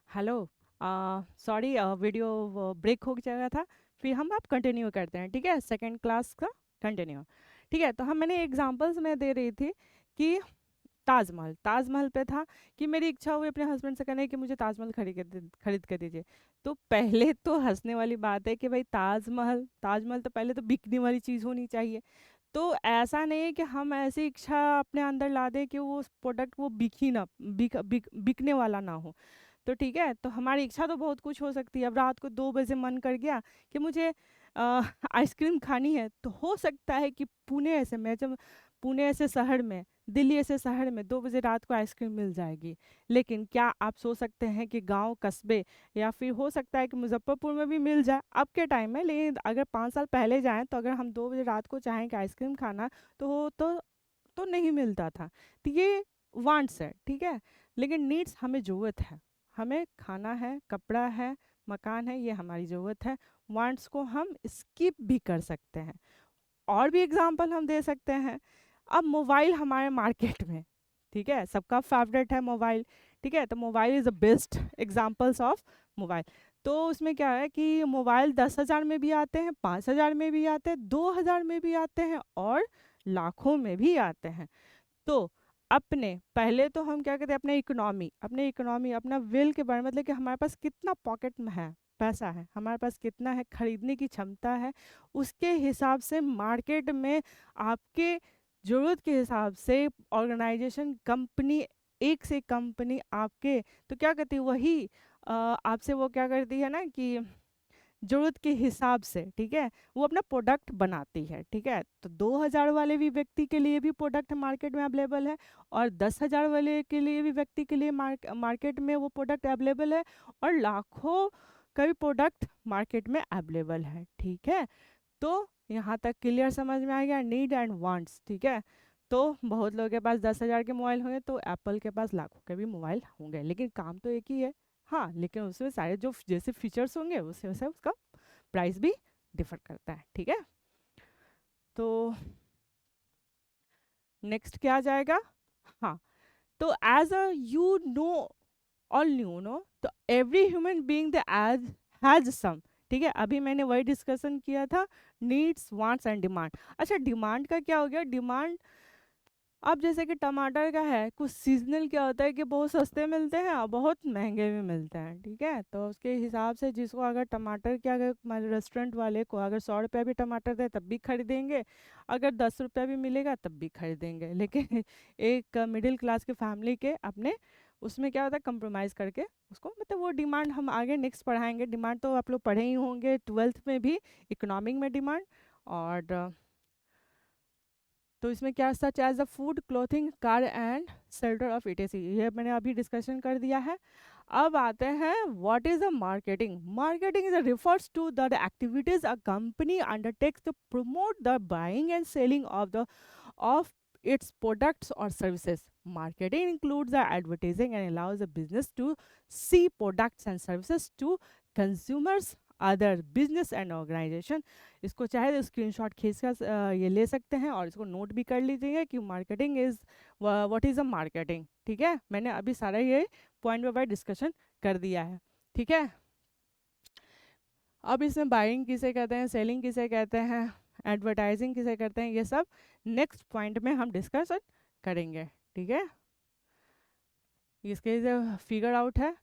Hello. Sorry, video break हो गया था। फिर हम आप कंटिन्यू करते हैं, ठीक है, सेकंड क्लास का कंटिन्यू। ठीक है, तो हम मैंने एग्जांपल्स में दे रही थी कि ताजमहल ताजमहल पे था कि मेरी इच्छा हुई अपने हस्बैंड से कहने की मुझे ताजमहल खरीद कर दीजिए। तो पहले तो हंसने वाली बात है कि भाई ताजमहल ताजमहल तो पहले तो बिकने वाली चीज़ होनी चाहिए। तो ऐसा नहीं है कि हम ऐसी इच्छा अपने अंदर ला दें कि वो प्रोडक्ट वो बिक ही ना बिकने वाला ना हो। तो ठीक है, तो हमारी इच्छा तो बहुत कुछ हो सकती है। अब रात को 2 बजे मन कर गया कि मुझे आइसक्रीम खानी है, तो हो सकता है कि पुणे ऐसे शहर में, दिल्ली ऐसे शहर में 2 बजे रात को आइसक्रीम मिल जाएगी। लेकिन क्या आप सोच सकते हैं कि गांव कस्बे या फिर हो सकता है कि मुजफ्फरपुर में भी मिल जाए अब के टाइम में। लेकिन अगर 5 साल पहले जाएं तो अगर हम 2 बजे रात को चाहें कि आइसक्रीम खाना, तो वो तो नहीं मिलता था। तो ये वांट्स है, ठीक है। लेकिन नीड्स हमें ज़रूरत है, हमें खाना है, कपड़ा है, मकान है, ये हमारी ज़रूरत है। वांट्स को हम स्किप भी कर सकते हैं। और भी एग्जांपल हम दे सकते हैं। अब मोबाइल हमारे मार्केट में, ठीक है, सबका फेवरेट है मोबाइल। ठीक है, तो mobile is the best examples of mobile. तो उसमें क्या है कि मोबाइल 10,000 में भी आते हैं, 5,000 में भी आते हैं, 2,000 में भी आते हैं और लाखों में भी आते हैं। तो अपने पहले तो हम क्या कहते हैं, अपने इकोनॉमी अपना विल के बारे में, मतलब कि हमारे पास कितना पॉकेट में है, पैसा है, हमारे पास कितना है, खरीदने की क्षमता है, उसके हिसाब से मार्केट में आपके ज़रूरत के हिसाब से ऑर्गेनाइजेशन कंपनी, एक से कंपनी आपके, तो क्या कहती है वही आपसे वो क्या करती है ना कि ज़रूरत के हिसाब से, ठीक है, वो अपना प्रोडक्ट बनाती है। ठीक है, तो 2,000 वाले भी व्यक्ति के लिए भी प्रोडक्ट मार्केट में अवेलेबल है, और 10,000 वाले के लिए भी व्यक्ति के लिए मार्केट में वो प्रोडक्ट अवेलेबल है, और लाखों का भी प्रोडक्ट मार्केट में अवेलेबल है। ठीक है, तो यहाँ तक क्लियर समझ में आ गया, नीड एंड वांट्स। ठीक है, तो बहुत लोगों के पास 10,000 के मोबाइल होंगे, तो एप्पल के पास लाखों के भी मोबाइल होंगे, लेकिन काम तो एक ही है। हाँ, लेकिन उसमें सारे जो जैसे फीचर्स होंगे उससे वैसे उसका प्राइस भी डिफर करता है। ठीक है, तो नेक्स्ट क्या आ जाएगा। हाँ, तो as a you know, all new no, तो every human being the age has some. ठीक है, अभी मैंने वही डिस्कशन किया था, नीड्स, वांट्स एंड डिमांड। अच्छा, डिमांड का क्या हो गया, डिमांड अब जैसे कि टमाटर का है, कुछ सीजनल क्या होता है कि बहुत सस्ते मिलते हैं और बहुत महंगे भी मिलते हैं। ठीक है, तो उसके हिसाब से जिसको अगर टमाटर के, अगर हमारे रेस्टोरेंट वाले को अगर 100 रुपया भी टमाटर दे तब भी खरीदेंगे, अगर 10 रुपया भी मिलेगा तब भी खरीदेंगे। लेकिन एक मिडिल क्लास के फैमिली के अपने उसमें क्या होता है, कंप्रोमाइज़ करके उसको, मतलब वो डिमांड हम आगे नेक्स्ट पढ़ाएंगे। डिमांड तो आप लोग पढ़े ही होंगे 12th में भी, इकोनॉमिक में डिमांड। और तो इसमें क्या, such as the food, clothing, car and shelter of इटेसी, ये मैंने अभी डिस्कशन कर दिया है। अब आते हैं, what is the marketing. Marketing is refers to the activities a company undertakes to promote the buying and selling of its products or services. Marketing includes the advertising and allows the business to see products and services to consumers, other business and organization। इसको चाहे तो screenshot खींच कर ये ले सकते हैं और इसको नोट भी कर लीजिएगा कि marketing is, what is a marketing. ठीक है, मैंने अभी सारा ये पॉइंट बाय पॉइंट डिस्कशन कर दिया है। ठीक है, अब इसमें बाइंग किसे कहते हैं, सेलिंग किसे कहते हैं, एडवर्टाइजिंग किसे कहते हैं, ये सब नेक्स्ट पॉइंट में हम डिस्कशन करेंगे। ठीक है, इसके फिगर आउट है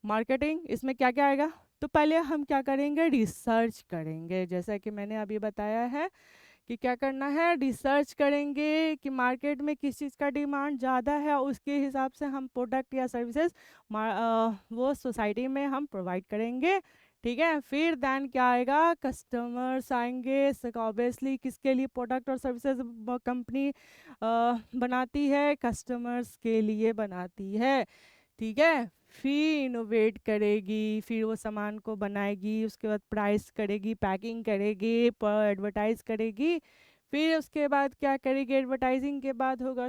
मार्केटिंग, इसमें क्या क्या आएगा। तो पहले हम क्या करेंगे, रिसर्च करेंगे, जैसा कि मैंने अभी बताया है कि क्या करना है, रिसर्च करेंगे कि मार्केट में किस चीज़ का डिमांड ज़्यादा है, उसके हिसाब से हम प्रोडक्ट या सर्विसेज वो सोसाइटी में हम प्रोवाइड करेंगे। ठीक है, फिर देन क्या आएगा, कस्टमर्स आएंगे। ऑब्वियसली किसके लिए प्रोडक्ट और सर्विसेज कंपनी बनाती है, कस्टमर्स के लिए बनाती है। ठीक है, फिर इनोवेट करेगी, फिर वो सामान को बनाएगी, उसके बाद प्राइस करेगी, पैकिंग करेगी, एडवर्टाइज करेगी। फिर उसके बाद क्या करेगी, एडवर्टाइजिंग के बाद होगा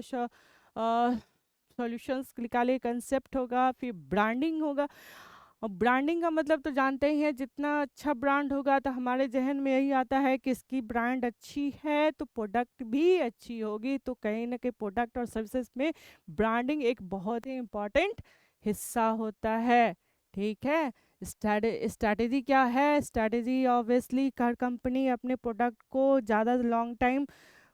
सॉल्यूशंस निकाले, कंसेप्ट होगा, फिर ब्रांडिंग होगा। और ब्रांडिंग का मतलब तो जानते ही हैं, जितना अच्छा ब्रांड होगा तो हमारे जहन में यही आता है कि इसकी ब्रांड अच्छी है तो प्रोडक्ट भी अच्छी होगी। तो कहीं ना कहीं प्रोडक्ट और सर्विसेज में ब्रांडिंग एक बहुत ही इम्पॉर्टेंट हिस्सा होता है। ठीक है। स्ट्रैटेजी क्या है? स्ट्रैटेजी ऑब्वियसली हर कंपनी अपने प्रोडक्ट को ज़्यादा लॉन्ग टाइम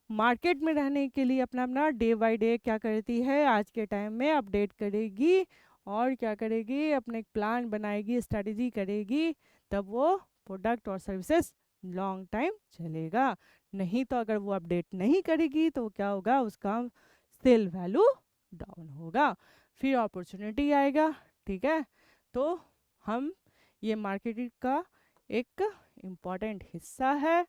मार्केट में रहने के लिए अपना अपना डे बाय डे क्या करती है, आज के टाइम में अपडेट करेगी और क्या करेगी, अपने एक प्लान बनाएगी, स्ट्रैटेजी करेगी, तब वो प्रोडक्ट और सर्विसेज लॉन्ग टाइम चलेगा। नहीं तो अगर वो अपडेट नहीं करेगी तो क्या होगा, उसका सेल वैल्यू डाउन होगा, फिर अपॉर्चुनिटी आएगा। ठीक है, तो हम ये मार्केटिंग का एक इम्पॉर्टेंट हिस्सा है।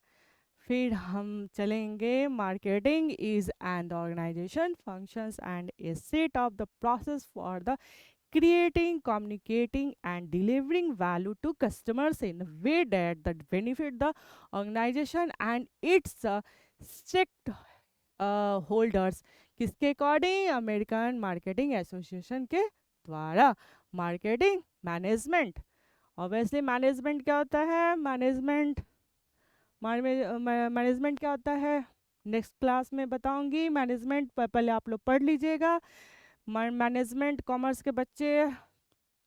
फिर हम चलेंगे, marketing is an organisation functions and a set of the process for the creating, communicating, and delivering value to customers in a way that benefit the organization and its holders. किसके according? American marketing association के द्वारा। Marketing management, obviously management क्या होता है? Management क्या होता है next class में बताऊंगी। मैनेजमेंट पहले आप लोग पढ़ लीजिएगा। मैनेजमेंट कॉमर्स के बच्चे,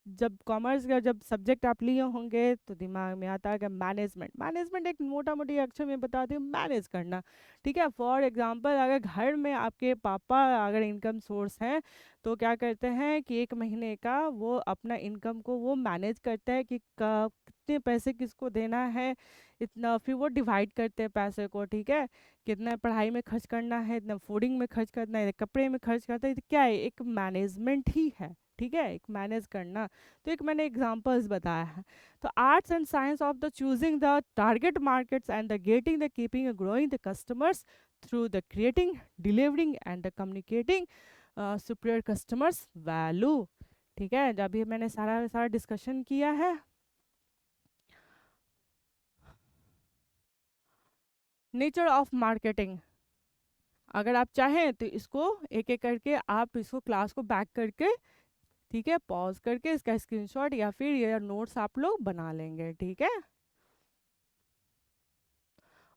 जब कॉमर्स का जब सब्जेक्ट आप लिए होंगे तो दिमाग में आता है कि मैनेजमेंट, मैनेजमेंट एक मोटा मोटी अक्षर में बताती हूँ, मैनेज करना। ठीक है, फॉर एग्जांपल अगर घर में आपके पापा अगर इनकम सोर्स हैं तो क्या करते हैं कि एक महीने का वो अपना इनकम को वो मैनेज करते हैं कि कितने पैसे किसको देना है, इतना फिर वो डिवाइड करते हैं पैसे को। ठीक है, कितना पढ़ाई में खर्च करना है, इतना फूडिंग में खर्च करना है, कपड़े में खर्च करना है, तो क्या है, एक मैनेजमेंट ही है। ठीक है, एक मैनेज करना। तो एक मैंने एग्जांपल्स बताया है। तो arts and science of the choosing the target markets and the getting the keeping growing the customers through the creating, delivering and the communicating superior customers value. ठीक है, जब भी मैंने सारा सारा डिस्कशन किया है। नेचर ऑफ मार्केटिंग, अगर आप चाहें तो इसको एक एक करके आप इसको क्लास को बैक करके, ठीक है, पॉज करके इसका स्क्रीनशॉट या फिर ये नोट्स आप लोग बना लेंगे। ठीक है,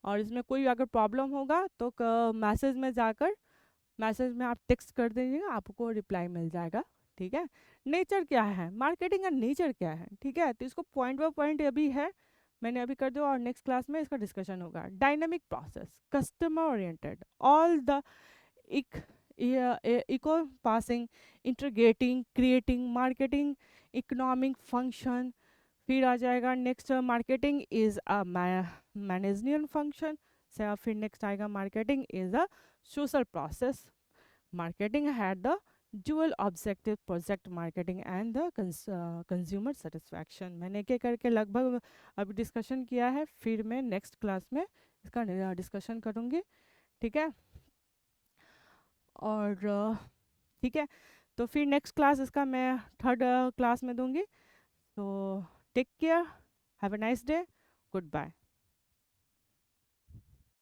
और इसमें कोई अगर प्रॉब्लम होगा तो मैसेज में जाकर, मैसेज में आप टेक्स्ट कर दीजिएगा, आपको रिप्लाई मिल जाएगा। ठीक है, नेचर क्या है, मार्केटिंग का नेचर क्या है? ठीक है, तो इसको पॉइंट बाय पॉइंट अभी है, मैंने अभी कर दिया और नेक्स्ट क्लास में इसका डिस्कशन होगा। Dynamic process, customer oriented, all the इक encompassing, integrating, creating, marketing, economic function. फिर आ जाएगा next, marketing is a managerial function से। फिर नेक्स्ट आएगा marketing is a social process. Marketing had the dual objective, project marketing and the consumer satisfaction. मैंने एक एक करके लगभग अभी डिस्कशन किया है, फिर मैं नेक्स्ट क्लास में इसका डिस्कशन करूँगी। ठीक है, और ठीक है, तो फिर नेक्स्ट क्लास इसका मैं थर्ड क्लास में दूंगी। तो take care, have a nice day, good bye.